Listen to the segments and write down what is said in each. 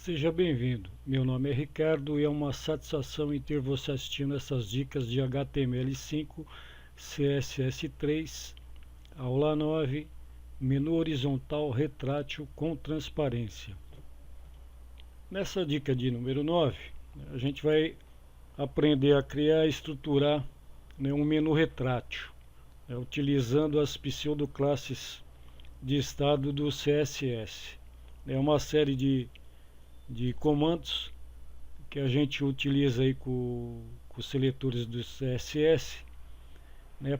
Seja bem-vindo. Meu nome é Ricardo e é uma satisfação em ter você assistindo essas dicas de HTML5, CSS3, aula 9, menu horizontal retrátil com transparência. Nessa dica de número 9, a gente vai aprender a criar e estruturar, um menu retrátil, utilizando as pseudoclasses de estado do CSS. É uma série de comandos que a gente utiliza aí com os seletores do CSS,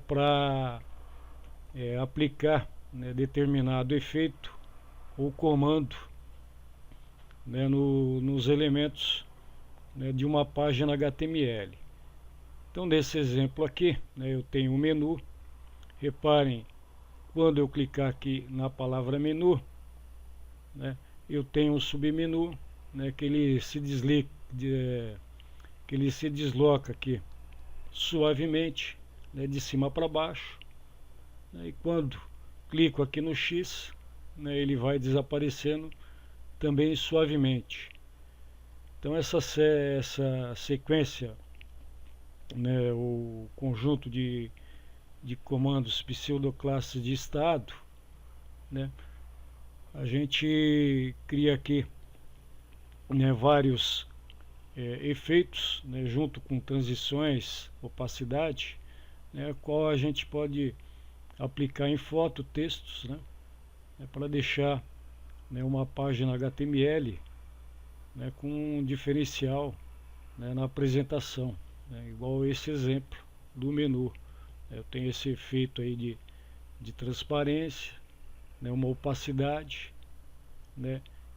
para aplicar, determinado efeito ou comando, nos elementos, de uma página HTML. Então, nesse exemplo aqui, eu tenho um menu. Reparem, quando eu clicar aqui na palavra menu, eu tenho um submenu, que ele se desloca aqui suavemente, de cima para baixo, e quando clico aqui no X, ele vai desaparecendo também suavemente. Então essa sequência, o conjunto de comandos pseudoclasses de estado, a gente cria aqui, vários efeitos, junto com transições, opacidade, qual a gente pode aplicar em foto, textos, para deixar, uma página HTML, com um diferencial, na apresentação, igual esse exemplo do menu. Eu tenho esse efeito aí de transparência, uma opacidade,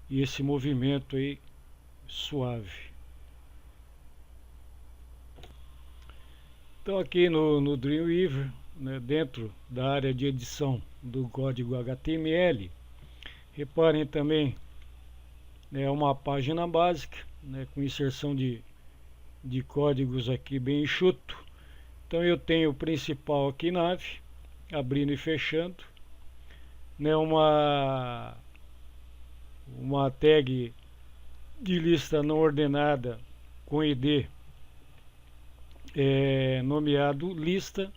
e esse movimento aí suave. Então aqui no Dreamweaver, dentro da área de edição do código HTML, reparem também, uma página básica, com inserção de códigos aqui bem enxuto. Então eu tenho o principal aqui, nave, abrindo e fechando, uma tag de lista não ordenada com ID nomeado lista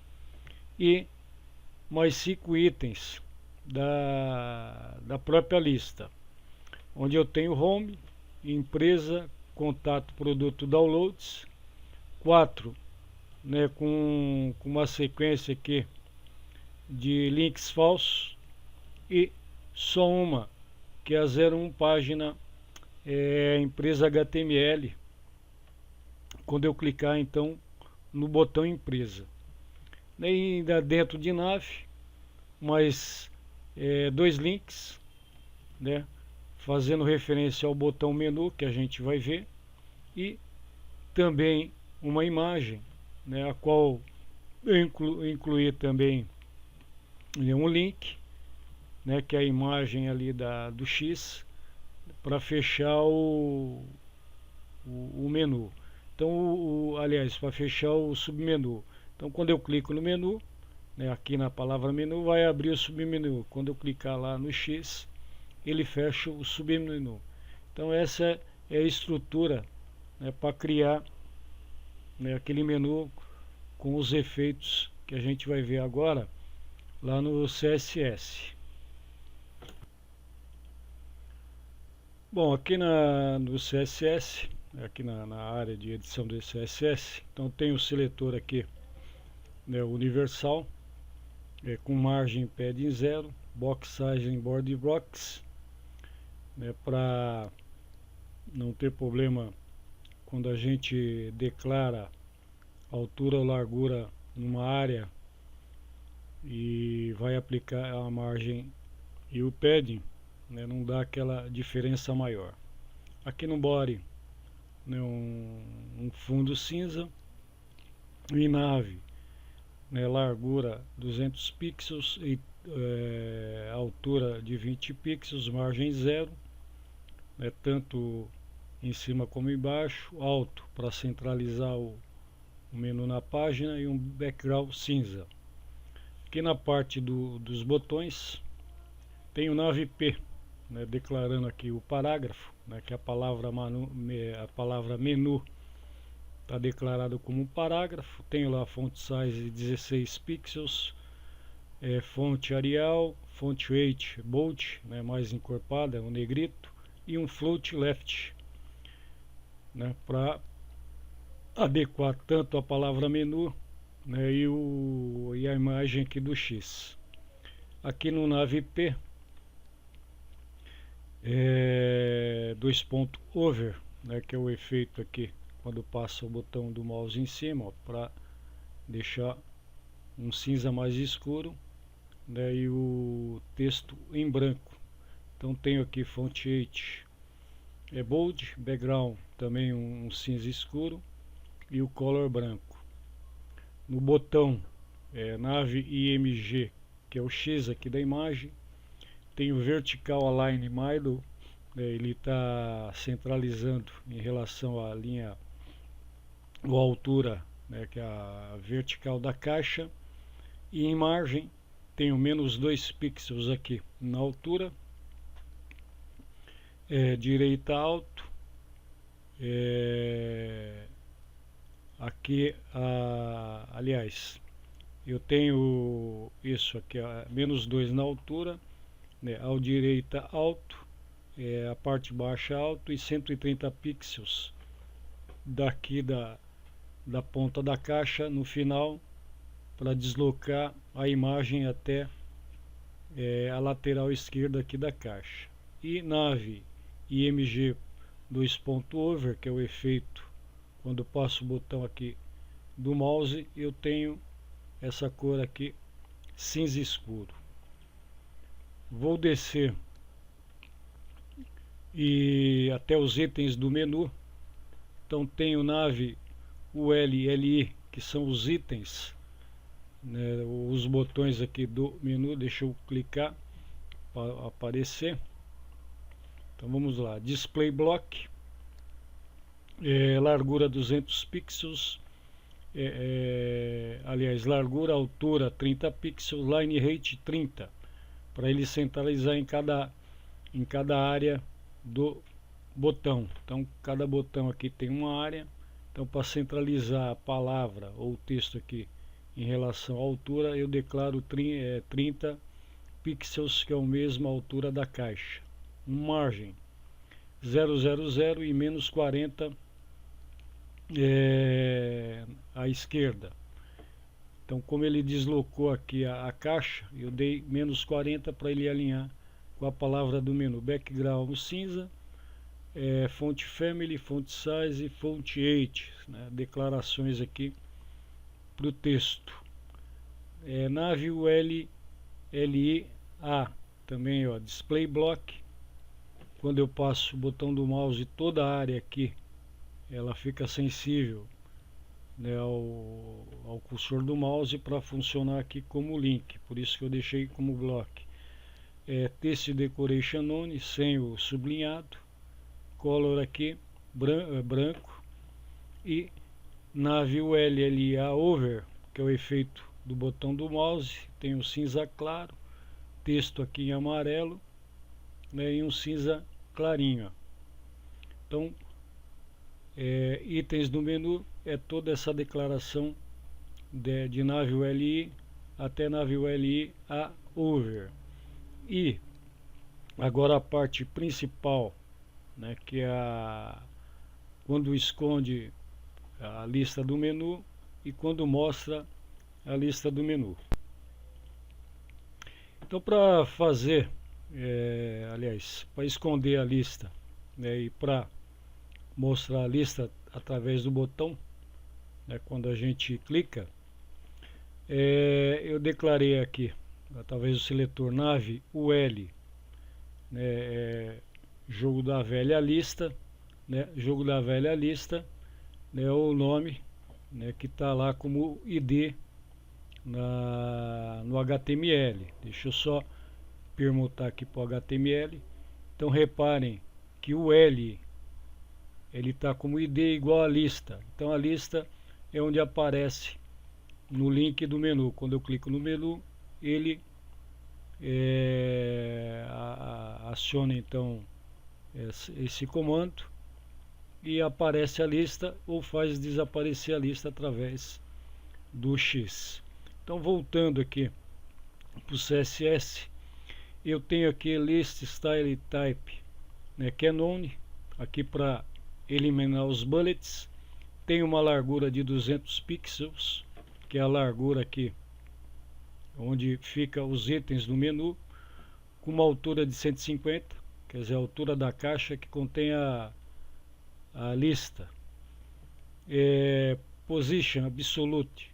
e mais 5 itens da própria lista, onde eu tenho home, empresa, contato, produto, downloads, 4, com uma sequência aqui de links falsos, e só uma, que é a 01 página, empresa HTML, quando eu clicar então no botão empresa. E ainda dentro de nave, mais 2 links, fazendo referência ao botão menu que a gente vai ver, e também uma imagem, a qual eu incluí também um link, que é a imagem ali do X, para fechar o menu. Então, aliás, para fechar o submenu. Então, quando eu clico no menu, aqui na palavra menu, vai abrir o submenu. Quando eu clicar lá no X, ele fecha o submenu. Então, essa é a estrutura, para criar, aquele menu com os efeitos que a gente vai ver agora lá no CSS. Bom, aqui no CSS, aqui na área de edição do CSS, então tem o seletor aqui, universal, com margem padding 0, box size em border box, para não ter problema quando a gente declara altura ou largura numa área e vai aplicar a margem e o padding, não dá aquela diferença maior. Aqui no body, um fundo cinza, e nave, largura 200 pixels e altura de 20 pixels, margem 0, tanto em cima como embaixo, alto para centralizar o menu na página, e um background cinza. Aqui na parte dos botões tem o nave P, né, declarando aqui o parágrafo, né, que a palavra menu está declarado como um parágrafo. Tenho lá font size 16 pixels, fonte Arial, fonte weight bold, né, mais encorpada, um negrito, e um float left, né, para adequar tanto a palavra menu, né, e a imagem aqui do X. Aqui no NavP, 2 pontos over, né, que é o efeito aqui quando passa o botão do mouse em cima, para deixar um cinza mais escuro, né, e o texto em branco. Então tenho aqui font 8 bold, background também um cinza escuro e o color branco. No botão nave IMG, que é o X aqui da imagem, tem o vertical align middle, ele está centralizando em relação à linha ou altura, né, que é a vertical da caixa. E em margem tenho menos 2 pixels aqui na altura, direita alto, aqui aliás, eu tenho isso aqui, menos 2 na altura, né, ao direita alto, a parte baixa alto, e 130 pixels daqui da ponta da caixa no final, para deslocar a imagem até a lateral esquerda aqui da caixa. E nave IMG 2 ponto over, que é o efeito quando passo o botão aqui do mouse, eu tenho essa cor aqui cinza escuro. Vou descer e até os itens do menu. Então tenho nave ULLI, que são os itens, né, os botões aqui do menu. Deixa eu clicar para aparecer. Então vamos lá, display block, largura 200 pixels, aliás, largura, altura 30 pixels, line height 30, para ele centralizar em cada área do botão. Então cada botão aqui tem uma área. Então, para centralizar a palavra ou o texto aqui em relação à altura, eu declaro 30 pixels, que é a mesma altura da caixa. Margem 000 e menos 40 à esquerda. Então, como ele deslocou aqui a caixa, eu dei menos 40 para ele alinhar com a palavra do menu. Background cinza, font family, font size, font 8, né, declarações aqui para o texto. Nave ULLIA também, ó, display block. Quando eu passo o botão do mouse, toda a área aqui ela fica sensível, né, ao cursor do mouse, para funcionar aqui como link. Por isso que eu deixei como block. Text decoration none, sem o sublinhado. Color aqui branco. E nave ULLIA over, que é o efeito do botão do mouse, tem um cinza claro, texto aqui em amarelo, né, e um cinza clarinho. Então, itens do menu é toda essa declaração de nave ULI até nave ULI a over. E agora a parte principal, né, que é quando esconde a lista do menu e quando mostra a lista do menu. Então, para fazer, aliás, para esconder a lista, né, e para mostrar a lista através do botão, né, quando a gente clica, eu declarei aqui, através do seletor nave UL, né, jogo da velha lista, né, jogo da velha lista, né, o nome, né, que está lá como ID no HTML. Deixa eu só permutar aqui para o HTML. Então reparem que o L ele está como ID igual a lista. Então a lista é onde aparece no link do menu. Quando eu clico no menu, ele aciona então esse comando e aparece a lista ou faz desaparecer a lista através do X. Então, voltando aqui para o CSS, eu tenho aqui list style type, né, que é none, aqui para eliminar os bullets. Tem uma largura de 200 pixels, que é a largura aqui onde fica os itens do menu, com uma altura de 150, quer dizer, a altura da caixa que contém a lista. Position absolute,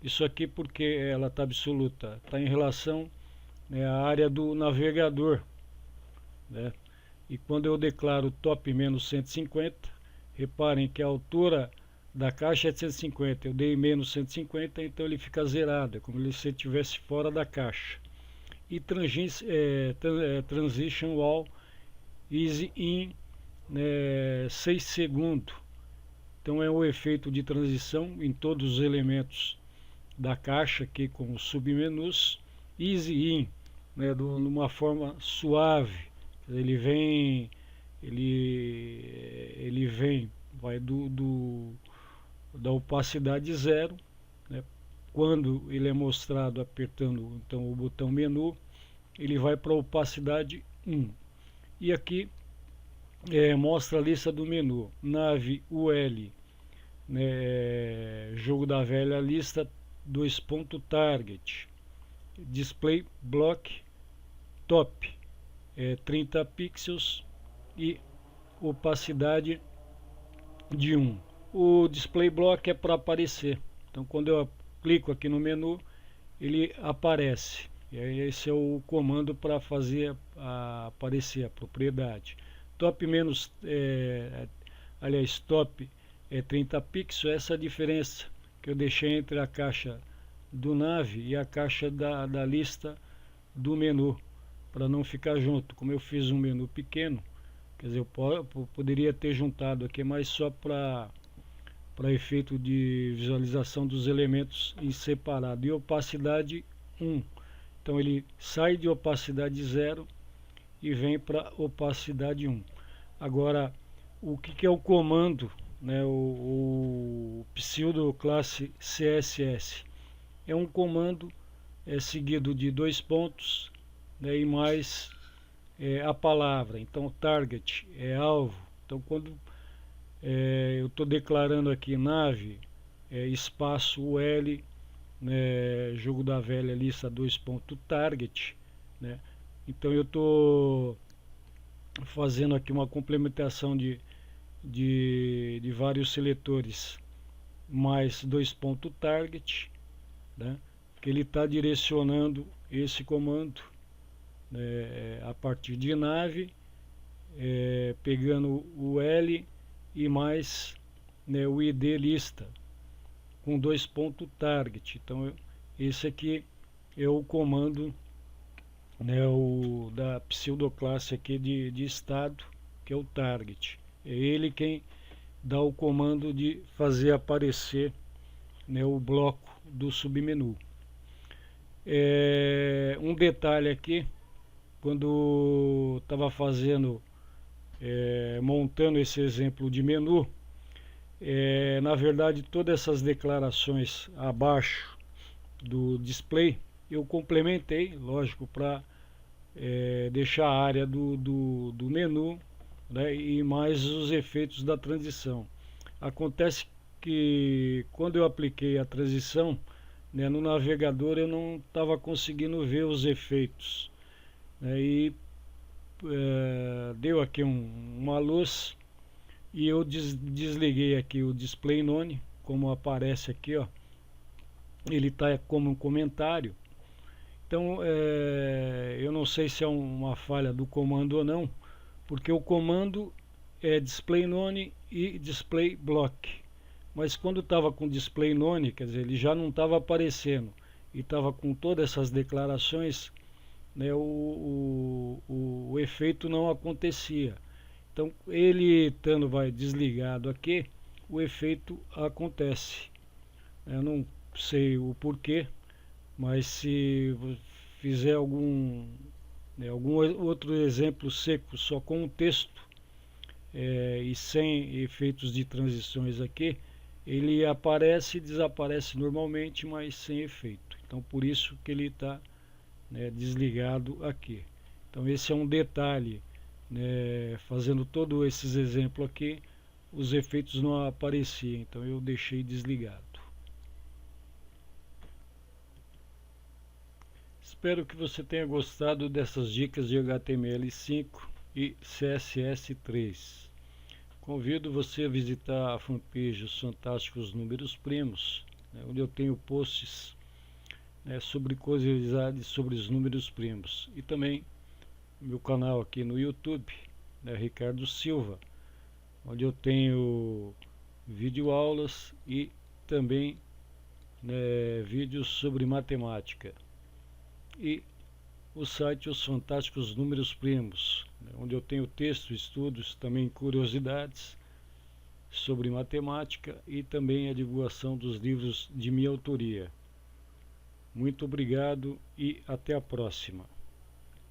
isso aqui porque ela está absoluta, está em relação, né, à área do navegador, né? E quando eu declaro top menos 150, reparem que a altura da caixa é de 150, eu dei menos 150, então ele fica zerado, é como se ele estivesse fora da caixa. E transition wall is in 6 segundos. Então é o efeito de transição em todos os elementos da caixa aqui com os submenus. Easy in, né, numa forma suave. Ele vem, vai da opacidade 0, né? Quando ele é mostrado apertando então o botão menu, ele vai para a opacidade 1. E aqui mostra a lista do menu, nave UL, né, jogo da velha lista, target, display block top, 30 pixels e opacidade de 1. O display block é para aparecer, então quando eu clico aqui no menu ele aparece, e aí esse é o comando para fazer aparecer a propriedade. Top menos, aliás, top 30 pixels, essa é a diferença que eu deixei entre a caixa do nave e a caixa da lista do menu, para não ficar junto. Como eu fiz um menu pequeno, quer dizer, eu poderia ter juntado aqui, mas só para efeito de visualização dos elementos em separado. E opacidade 1, então ele sai de opacidade 0 e vem para opacidade 1. Agora, o que é o comando, né, o pseudo classe CSS? É um comando seguido de 2 pontos, né, e mais a palavra. Então, target é alvo. Então, quando eu estou declarando aqui nave, espaço UL, né, jogo da velha lista 2 target, né? Então eu estou fazendo aqui uma complementação de vários seletores mais 2 target, né, que ele está direcionando esse comando a partir de nave, pegando o L e mais, né, o ID lista com 2 target. Então esse aqui é o comando, né, da pseudoclasse aqui de estado, que é o target. É ele quem dá o comando de fazer aparecer, né, o bloco do submenu. Um detalhe aqui, quando estava fazendo, montando esse exemplo de menu, na verdade todas essas declarações abaixo do display eu complementei, lógico, para deixar a área do menu, né, e mais os efeitos da transição. Acontece que quando eu apliquei a transição, né, no navegador eu não estava conseguindo ver os efeitos, né, e deu aqui uma luz e eu desliguei aqui o display none, como aparece aqui, ó, ele está como um comentário. Então eu não sei se é uma falha do comando ou não, porque o comando é display none e display block, mas quando estava com display none, quer dizer, ele já não estava aparecendo e estava com todas essas declarações, né, o efeito não acontecia. Então ele estando desligado aqui, o efeito acontece. Eu não sei o porquê, mas se fizer algum outro exemplo seco só com o texto e sem efeitos de transições aqui, ele aparece e desaparece normalmente, mas sem efeito. Então por isso que ele está desligado aqui. Então esse é um detalhe, fazendo todos esses exemplos aqui, os efeitos não apareciam, então eu deixei desligado. Espero que você tenha gostado dessas dicas de HTML5 e CSS3. Convido você a visitar a fanpage Os Fantásticos Números Primos, onde eu tenho posts sobre curiosidades sobre os números primos. E também meu canal aqui no YouTube, Ricardo Silva, onde eu tenho videoaulas e também vídeos sobre matemática. E o site Os Fantásticos Números Primos, onde eu tenho texto, estudos, também curiosidades sobre matemática e também a divulgação dos livros de minha autoria. Muito obrigado e até a próxima.